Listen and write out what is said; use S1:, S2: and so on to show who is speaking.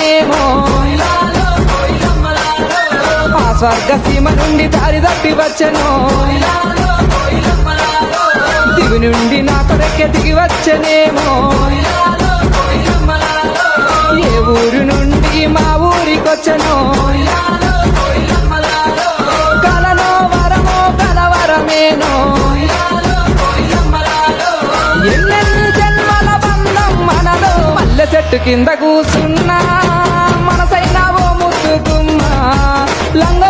S1: వచ్చనేమో ఆ స్వర్గ సీమ నుండి దారి తప్పి వచ్చను దివి నుండి నా కొరకే దిగి వచ్చనేమో ఏ ఊరు నుండి మా ఊరికొచ్చను కలలో వరమో కలవరమేనో ఎన్నెన్ని జన్మల బంధం మనలో మల్లె చెట్టు కింద కూసున్నా మనసైనా ఓ ముద్దుగుమ్మ లంగ